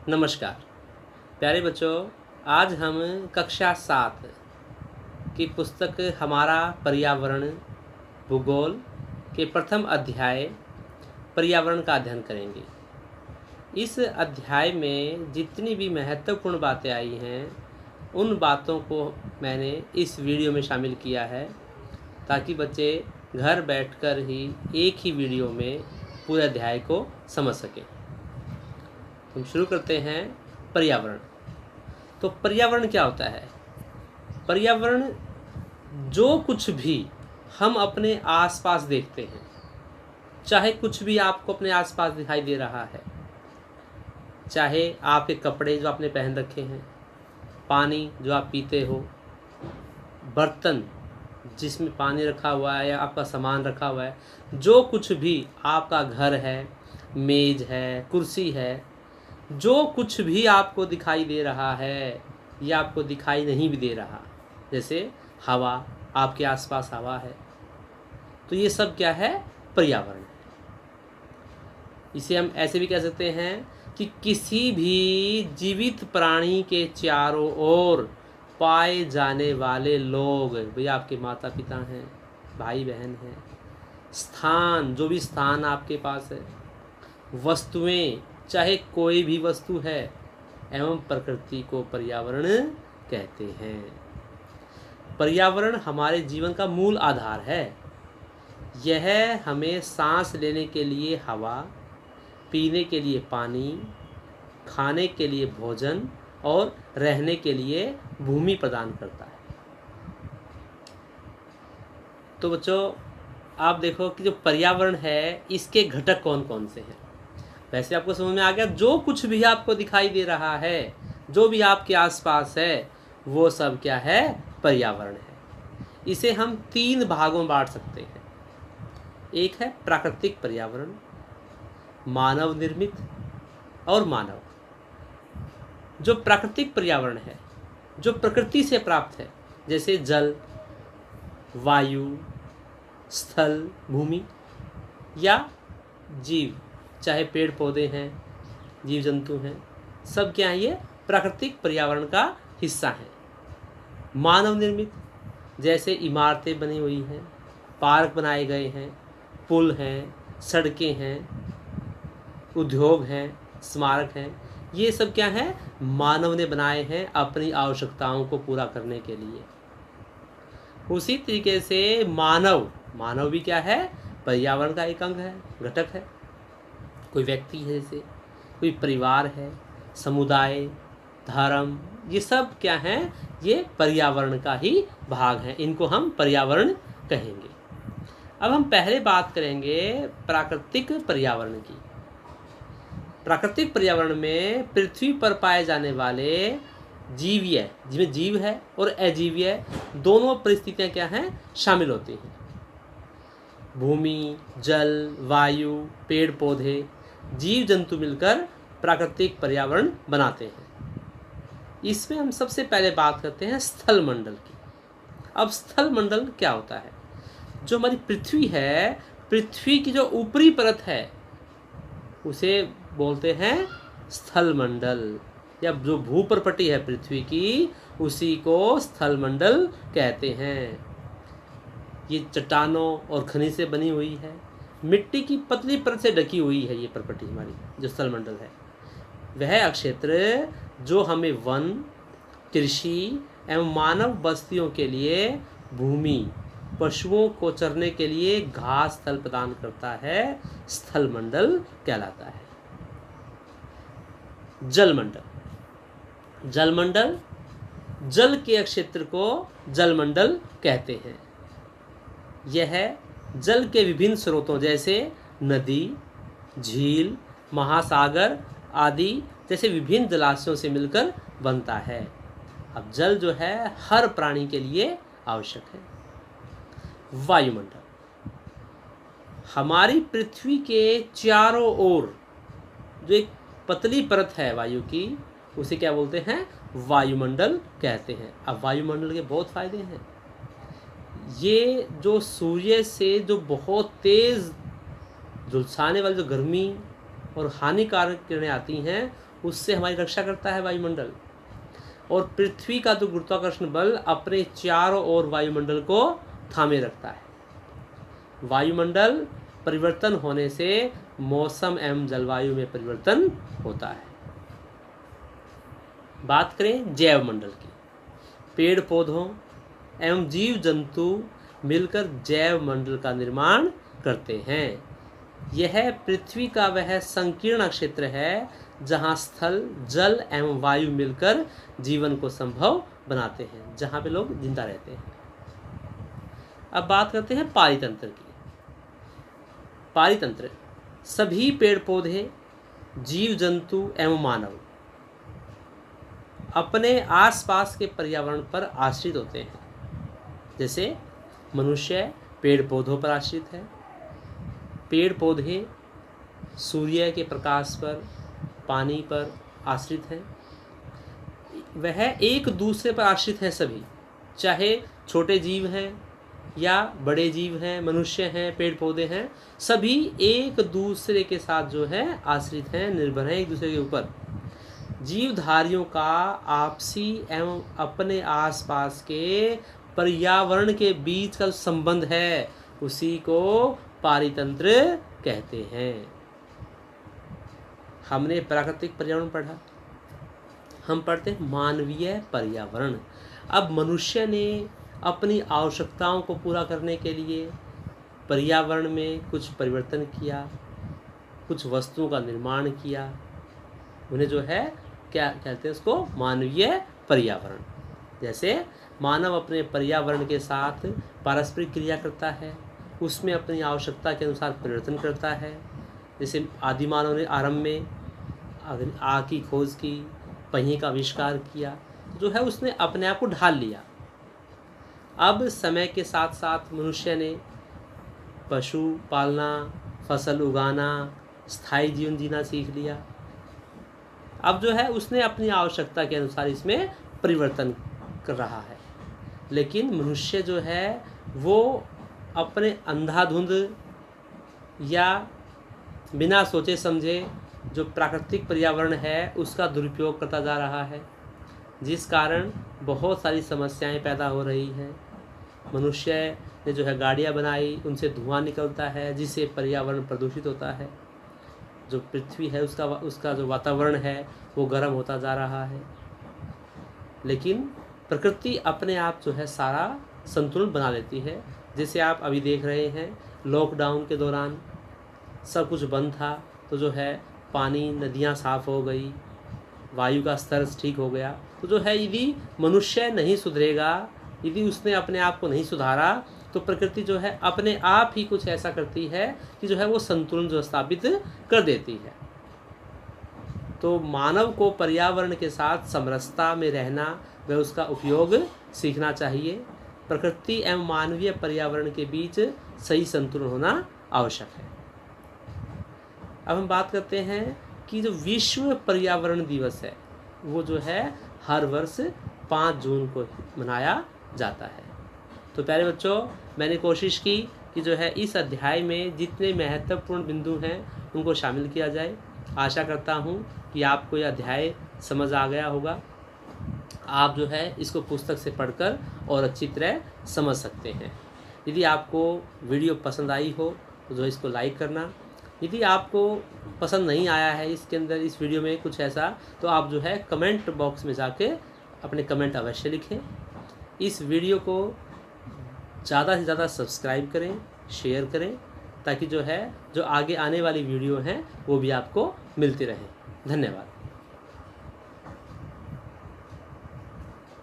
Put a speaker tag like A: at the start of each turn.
A: नमस्कार प्यारे बच्चों। आज हम कक्षा 7 की पुस्तक हमारा पर्यावरण भूगोल के प्रथम अध्याय पर्यावरण का अध्ययन करेंगे। इस अध्याय में जितनी भी महत्वपूर्ण बातें आई हैं उन बातों को मैंने इस वीडियो में शामिल किया है ताकि बच्चे घर बैठकर ही एक ही वीडियो में पूरे अध्याय को समझ सकें। हम शुरू करते हैं। पर्यावरण। तो पर्यावरण क्या होता है? पर्यावरण जो कुछ भी हम अपने आसपास देखते हैं, चाहे कुछ भी आपको अपने आसपास दिखाई दे रहा है, चाहे आपके कपड़े जो आपने पहन रखे हैं, पानी जो आप पीते हो, बर्तन जिसमें पानी रखा हुआ है या आपका सामान रखा हुआ है, जो कुछ भी आपका घर है, मेज है, कुर्सी है, जो कुछ भी आपको दिखाई दे रहा है या आपको दिखाई नहीं भी दे रहा, जैसे हवा, आपके आसपास हवा है, तो ये सब क्या है? पर्यावरण है। इसे हम ऐसे भी कह सकते हैं कि किसी भी जीवित प्राणी के चारों ओर पाए जाने वाले लोग, भैया आपके माता पिता हैं, भाई बहन हैं, स्थान, जो भी स्थान आपके पास है, वस्तुएं, चाहे कोई भी वस्तु है, एवं प्रकृति को पर्यावरण कहते हैं। पर्यावरण हमारे जीवन का मूल आधार है। यह हमें सांस लेने के लिए हवा, पीने के लिए पानी, खाने के लिए भोजन और रहने के लिए भूमि प्रदान करता है। तो बच्चों आप देखो कि जो पर्यावरण है इसके घटक कौन कौन से हैं। वैसे आपको समझ में आ गया, जो कुछ भी आपको दिखाई दे रहा है, जो भी आपके आसपास है, वो सब क्या है? पर्यावरण है। इसे हम 3 भागों में बांट सकते हैं। एक है प्राकृतिक पर्यावरण, मानव निर्मित और मानव। जो प्राकृतिक पर्यावरण है, जो प्रकृति से प्राप्त है, जैसे जल, वायु, स्थल, भूमि या जीव, चाहे पेड़ पौधे हैं, जीव जंतु हैं, सब क्या है? ये प्राकृतिक पर्यावरण का हिस्सा है। मानव निर्मित, जैसे इमारतें बनी हुई हैं, पार्क बनाए गए हैं, पुल हैं, सड़कें हैं, उद्योग हैं, स्मारक हैं, ये सब क्या है? मानव ने बनाए हैं अपनी आवश्यकताओं को पूरा करने के लिए। उसी तरीके से मानव भी क्या है? पर्यावरण का एक अंग है, घटक है। कोई व्यक्ति है, जैसे कोई परिवार है, समुदाय, धर्म, ये सब क्या है? ये पर्यावरण का ही भाग है। इनको हम पर्यावरण कहेंगे। अब हम पहले बात करेंगे प्राकृतिक पर्यावरण की। प्राकृतिक पर्यावरण में पृथ्वी पर पाए जाने वाले जीवीय, जिसमें जीव है और अजीवीय दोनों परिस्थितियां क्या हैं? शामिल होती हैं। भूमि, जल, वायु, पेड़ पौधे, जीव जंतु मिलकर प्राकृतिक पर्यावरण बनाते हैं। इसमें हम सबसे पहले बात करते हैं स्थल मंडल की। अब स्थल मंडल क्या होता है? जो हमारी पृथ्वी है, पृथ्वी की जो ऊपरी परत है उसे बोलते हैं स्थल मंडल, या जो भूप्रपटी है पृथ्वी की उसी को स्थल मंडल कहते हैं। ये चट्टानों और खनिज से बनी हुई है, मिट्टी की पतली परत से ढकी हुई है। ये प्रॉपर्टी हमारी जो स्थल मंडल है, वह क्षेत्र जो हमें वन, कृषि एवं मानव बस्तियों के लिए भूमि, पशुओं को चरने के लिए घास स्थल प्रदान करता है, स्थल मंडल कहलाता है। जलमंडल। जलमंडल, जल के क्षेत्र को जलमंडल कहते हैं। यह जल के विभिन्न स्रोतों जैसे नदी, झील, महासागर आदि जैसे विभिन्न जलाशयों से मिलकर बनता है। अब जल जो है हर प्राणी के लिए आवश्यक है। वायुमंडल, हमारी पृथ्वी के चारों ओर जो एक पतली परत है वायु की, उसे क्या बोलते हैं? वायुमंडल कहते हैं। अब वायुमंडल के बहुत फायदे हैं। ये जो सूर्य से जो बहुत तेज झुलसाने वाली जो गर्मी और हानिकारक किरणें आती हैं, उससे हमारी रक्षा करता है वायुमंडल। और पृथ्वी का जो गुरुत्वाकर्षण बल अपने चारों ओर वायुमंडल को थामे रखता है। वायुमंडल परिवर्तन होने से मौसम एवं जलवायु में परिवर्तन होता है। बात करें जैव मंडल की, पेड़ पौधों एवं जीव जंतु मिलकर जैव मंडल का निर्माण करते हैं। यह पृथ्वी का वह संकीर्ण क्षेत्र है जहाँ स्थल, जल एवं वायु मिलकर जीवन को संभव बनाते हैं, जहाँ पे लोग जिंदा रहते हैं। अब बात करते हैं पारितंत्र की। पारितंत्र सभी पेड़ पौधे, जीव जंतु एवं मानव अपने आसपास के पर्यावरण पर आश्रित होते हैं। जैसे मनुष्य पेड़ पौधों पर आश्रित है, पेड़ पौधे सूर्य के प्रकाश पर, पानी पर आश्रित हैं। वह एक दूसरे पर आश्रित हैं सभी, चाहे छोटे जीव हैं या बड़े जीव हैं, मनुष्य हैं, पेड़ पौधे हैं, सभी एक दूसरे के साथ जो है आश्रित हैं, निर्भर हैं एक दूसरे के ऊपर। जीवधारियों का आपसी एवं अपने आसपास के पर्यावरण के बीच का संबंध है, उसी को पारितंत्र कहते हैं। हमने प्राकृतिक पर्यावरण पढ़ा, हम पढ़ते हैं मानवीय पर्यावरण। अब मनुष्य ने अपनी आवश्यकताओं को पूरा करने के लिए पर्यावरण में कुछ परिवर्तन किया, कुछ वस्तुओं का निर्माण किया, उन्हें जो है क्या कहते हैं, उसको मानवीय पर्यावरण। जैसे मानव अपने पर्यावरण के साथ पारस्परिक क्रिया करता है, उसमें अपनी आवश्यकता के अनुसार परिवर्तन करता है। जैसे आदि मानव ने आरंभ में आग की खोज की, पहिए का आविष्कार किया, जो है उसने अपने आप को ढाल लिया। अब समय के साथ साथ मनुष्य ने पशु पालना, फसल उगाना, स्थायी जीवन जीना सीख लिया। अब जो है उसने अपनी आवश्यकता के अनुसार इसमें परिवर्तन कर रहा है। लेकिन मनुष्य जो है वो अपने अंधाधुंध या बिना सोचे समझे जो प्राकृतिक पर्यावरण है उसका दुरुपयोग करता जा रहा है, जिस कारण बहुत सारी समस्याएं पैदा हो रही हैं। मनुष्य ने जो है गाड़ियां बनाई, उनसे धुआं निकलता है, जिससे पर्यावरण प्रदूषित होता है। जो पृथ्वी है उसका जो वातावरण है वो गर्म होता जा रहा है। लेकिन प्रकृति अपने आप जो है सारा संतुलन बना लेती है। जैसे आप अभी देख रहे हैं, लॉकडाउन के दौरान सब कुछ बंद था, तो जो है पानी, नदियाँ साफ हो गई, वायु का स्तर ठीक हो गया। तो जो है यदि मनुष्य नहीं सुधरेगा, यदि उसने अपने आप को नहीं सुधारा, तो प्रकृति जो है अपने आप ही कुछ ऐसा करती है कि जो है वो संतुलन जो स्थापित कर देती है। तो मानव को पर्यावरण के साथ समरसता में रहना व उसका उपयोग सीखना चाहिए। प्रकृति एवं मानवीय पर्यावरण के बीच सही संतुलन होना आवश्यक है। अब हम बात करते हैं कि जो विश्व पर्यावरण दिवस है वो जो है हर वर्ष 5 जून को मनाया जाता है। तो प्यारे बच्चों, मैंने कोशिश की कि जो है इस अध्याय में जितने महत्वपूर्ण बिंदु हैं उनको शामिल किया जाए। आशा करता हूँ कि आपको यह अध्याय समझ आ गया होगा। आप जो है इसको पुस्तक से पढ़कर और अच्छी तरह समझ सकते हैं। यदि आपको वीडियो पसंद आई हो तो जो इसको लाइक करना। यदि आपको पसंद नहीं आया है इसके अंदर इस वीडियो में कुछ ऐसा, तो आप जो है कमेंट बॉक्स में जाके अपने कमेंट अवश्य लिखें। इस वीडियो को ज़्यादा से ज़्यादा सब्सक्राइब करें, शेयर करें, ताकि जो है जो आगे आने वाली वीडियो हैं वो भी आपको मिलती रहें। धन्यवाद।